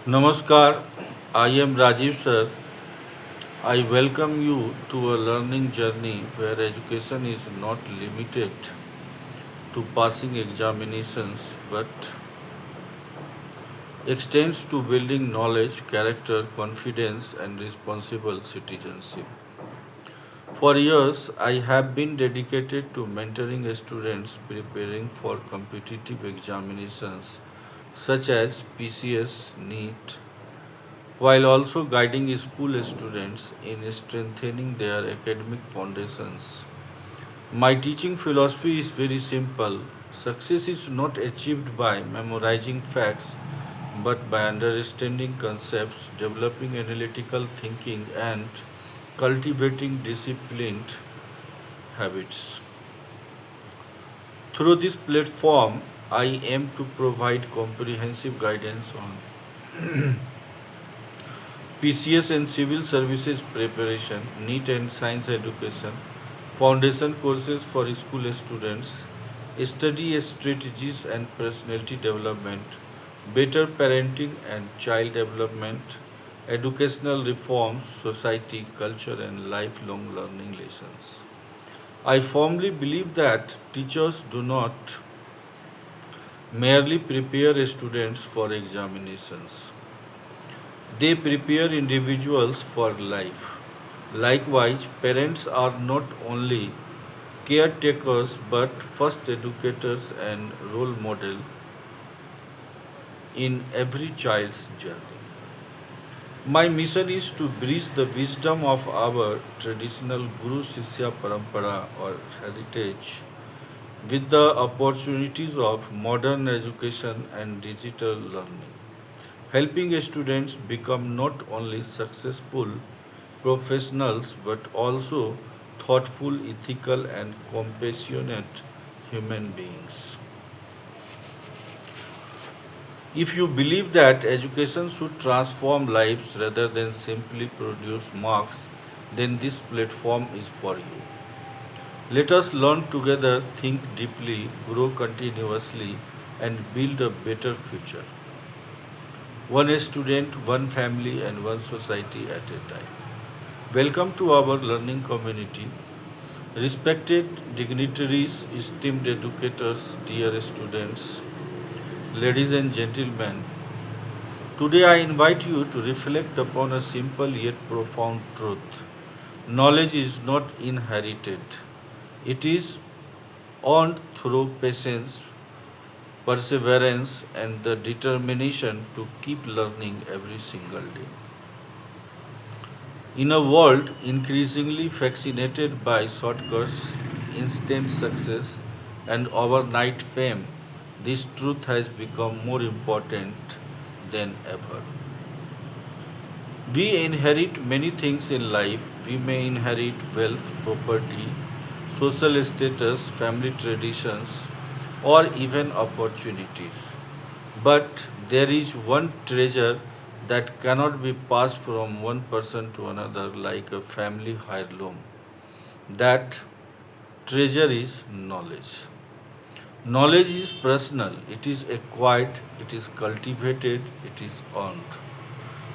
Namaskar, I am Rajiv sir. I welcome you to a learning journey where education is not limited to passing examinations but extends to building knowledge, character, confidence, and responsible citizenship. For years, I have been dedicated to mentoring students preparing for competitive examinations such as PCS, NEET, while also guiding school students in strengthening their academic foundations. My teaching philosophy is very simple. Success is not achieved by memorizing facts, but by understanding concepts, developing analytical thinking, and cultivating disciplined habits. Through this platform, I aim to provide comprehensive guidance on PCS and civil services preparation, NEET and science education, foundation courses for school students, study strategies and personality development, better parenting and child development, educational reforms, society, culture, and lifelong learning lessons. I firmly believe that teachers do not merely prepare students for examinations. They prepare individuals for life. Likewise, parents are not only caretakers but first educators and role model in every child's journey. My mission is to bridge the wisdom of our traditional Guru Shishya Parampara or heritage with the opportunities of modern education and digital learning, helping students become not only successful professionals but also thoughtful, ethical, and compassionate human beings. If you believe that education should transform lives rather than simply produce marks, then this platform is for you. Let us learn together, think deeply, grow continuously, and build a better future. One student, one family, and one society at a time. Welcome to our learning community. Respected dignitaries, esteemed educators, dear students, ladies and gentlemen, today I invite you to reflect upon a simple yet profound truth. Knowledge is not inherited, it is earned through patience, perseverance, and the determination to keep learning every single day. In a world increasingly fascinated by shortcuts, instant success, and overnight fame, this truth has become more important than ever. We inherit many things in life. We may inherit wealth, property, social status, family traditions, or even opportunities. But there is one treasure that cannot be passed from one person to another like a family heirloom. That treasure is knowledge. Knowledge is personal, it is acquired, it is cultivated, it is earned.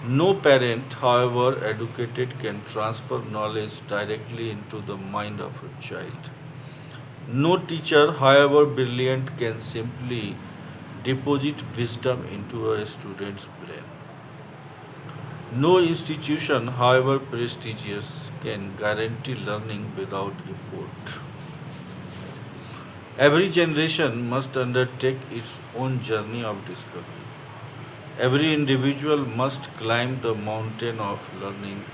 No parent, however educated, can transfer knowledge directly into the mind of a child. No teacher, however brilliant, can simply deposit wisdom into a student's brain. No institution, however prestigious, can guarantee learning without effort. Every generation must undertake its own journey of discovery. Every individual must climb the mountain of learning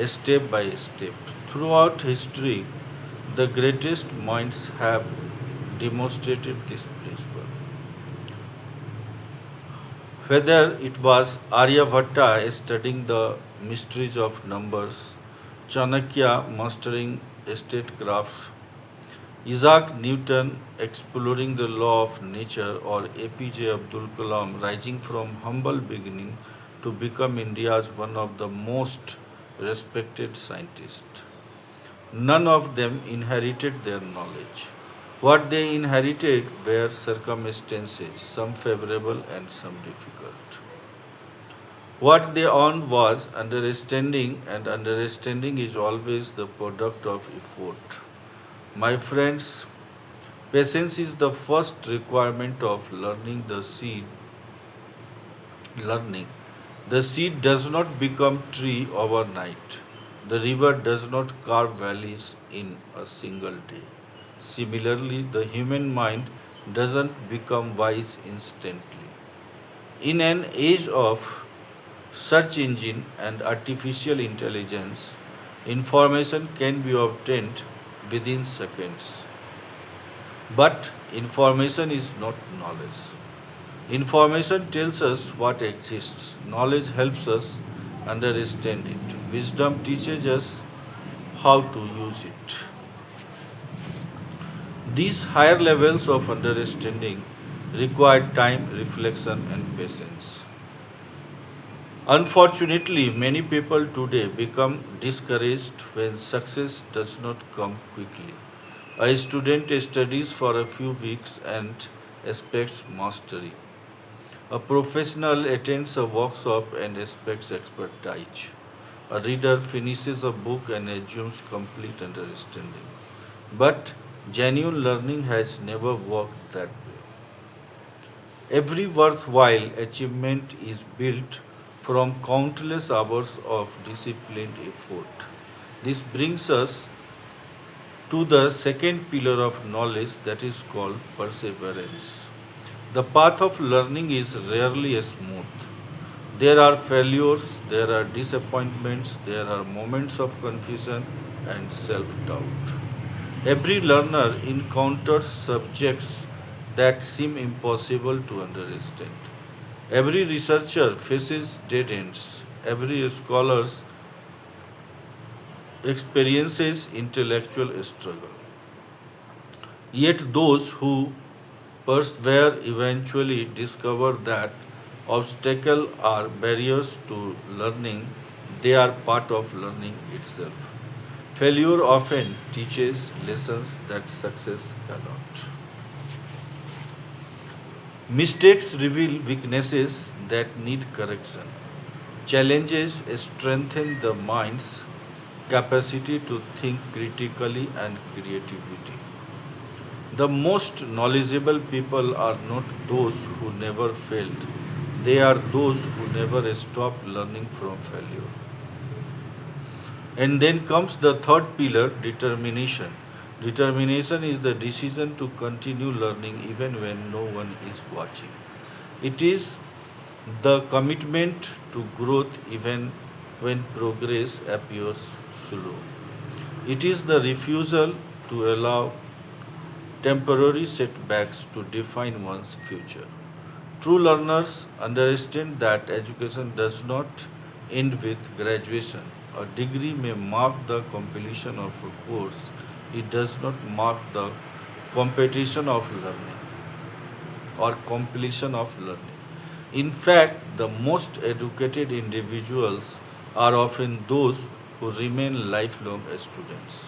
step by step. Throughout history, the greatest minds have demonstrated this principle. Whether it was Aryabhatta studying the mysteries of numbers, Chanakya mastering statecraft, Isaac Newton exploring the law of nature, or APJ Abdul Kalam rising from humble beginning to become India's one of the most respected scientists. None of them inherited their knowledge. What they inherited were circumstances, some favorable and some difficult. What they earned was understanding, and understanding is always the product of effort. My friends, patience is the first requirement of learning. The seed does not become tree overnight. The river does not carve valleys in a single day. Similarly, the human mind doesn't become wise instantly. In an age of search engine and artificial intelligence, information can be obtained within seconds. But information is not knowledge. Information tells us what exists. Knowledge helps us understand it. Wisdom teaches us how to use it. These higher levels of understanding require time, reflection, and patience. Unfortunately, many people today become discouraged when success does not come quickly. A student studies for a few weeks and expects mastery. A professional attends a workshop and expects expertise. A reader finishes a book and assumes complete understanding. But genuine learning has never worked that way. Every worthwhile achievement is built from countless hours of disciplined effort. This brings us to the second pillar of knowledge, that is called perseverance. The path of learning is rarely smooth. There are failures, there are disappointments, there are moments of confusion and self doubt. Every learner encounters subjects that seem impossible to understand. Every researcher faces dead ends. Every scholar experiences intellectual struggle. Yet those who persevere eventually discover that obstacles are barriers to learning, they are part of learning itself. Failure often teaches lessons that success cannot. Mistakes reveal weaknesses that need correction. Challenges strengthen the mind's capacity to think critically and creativity. The most knowledgeable people are not those who never failed, they are those who never stopped learning from failure. And then comes the third pillar, determination. Determination is the decision to continue learning even when no one is watching. It is the commitment to growth even when progress appears slow. It is the refusal to allow temporary setbacks to define one's future. True learners understand that education does not end with graduation. A degree may mark the completion of a course, it does not mark the competition of learning or completion of learning. In fact, the most educated individuals are often those who remain lifelong students.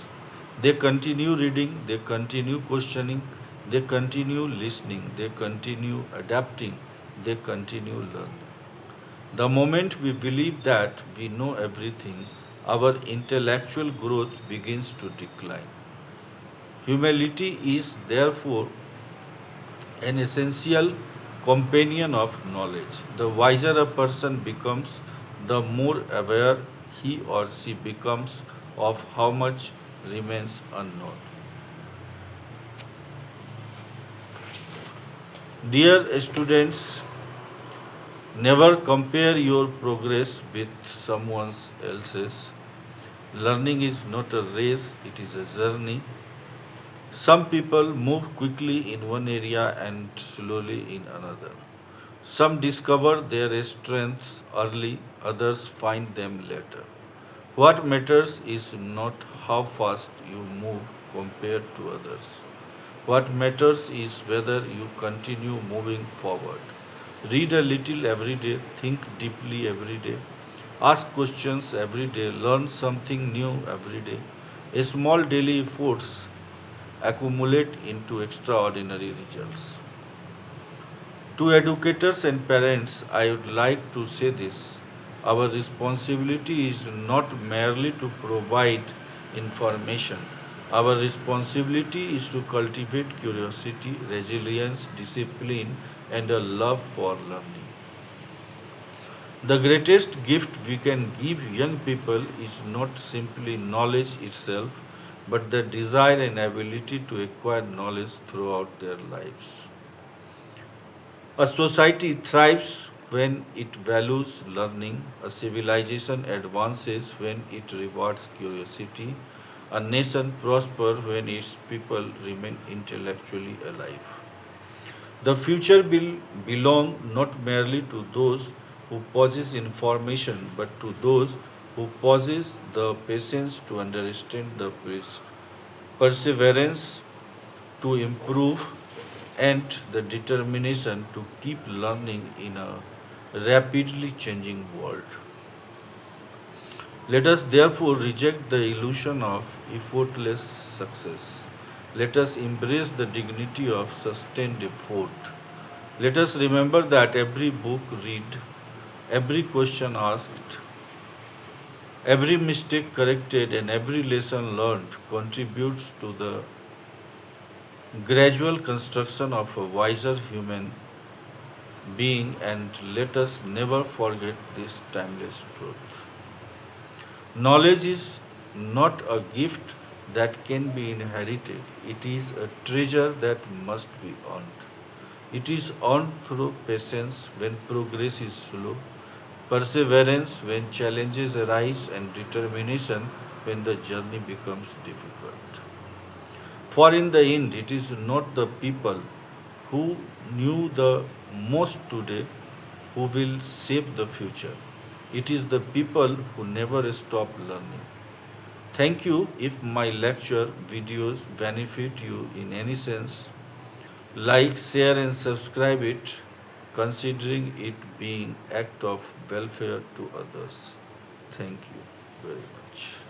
They continue reading, they continue questioning, they continue listening, they continue adapting, they continue learning. The moment we believe that we know everything, our intellectual growth begins to decline. Humility is therefore an essential companion of knowledge. The wiser a person becomes, the more aware he or she becomes of how much remains unknown. Dear students, never compare your progress with someone else's. Learning is not a race, it is a journey. Some people move quickly in one area and slowly in another. Some discover their strengths early, others find them later. What matters is not how fast you move compared to others. What matters is whether you continue moving forward. Read a little every day, think deeply every day, ask questions every day, learn something new every day. A small daily efforts accumulate into extraordinary results. To educators and parents, I would like to say this. Our responsibility is not merely to provide information. Our responsibility is to cultivate curiosity, resilience, discipline, and a love for learning. The greatest gift we can give young people is not simply knowledge itself, but the desire and ability to acquire knowledge throughout their lives. A society thrives when it values learning, a civilization advances when it rewards curiosity, a nation prospers when its people remain intellectually alive. The future will belong not merely to those who possess information, but to those who possess the patience to understand, the perseverance to improve, and the determination to keep learning in a rapidly changing world. Let us therefore reject the illusion of effortless success. Let us embrace the dignity of sustained effort. Let us remember that every book read, every question asked, every mistake corrected, and every lesson learned contributes to the gradual construction of a wiser human being, and let us never forget this timeless truth. Knowledge is not a gift that can be inherited, it is a treasure that must be earned. It is earned through patience when progress is slow, perseverance when challenges arise, and determination when the journey becomes difficult. For in the end, it is not the people who knew the most today who will shape the future. It is the people who never stop learning. Thank you if my lecture videos benefit you in any sense. Like, share and subscribe it, considering it being act of welfare to others. Thank you very much.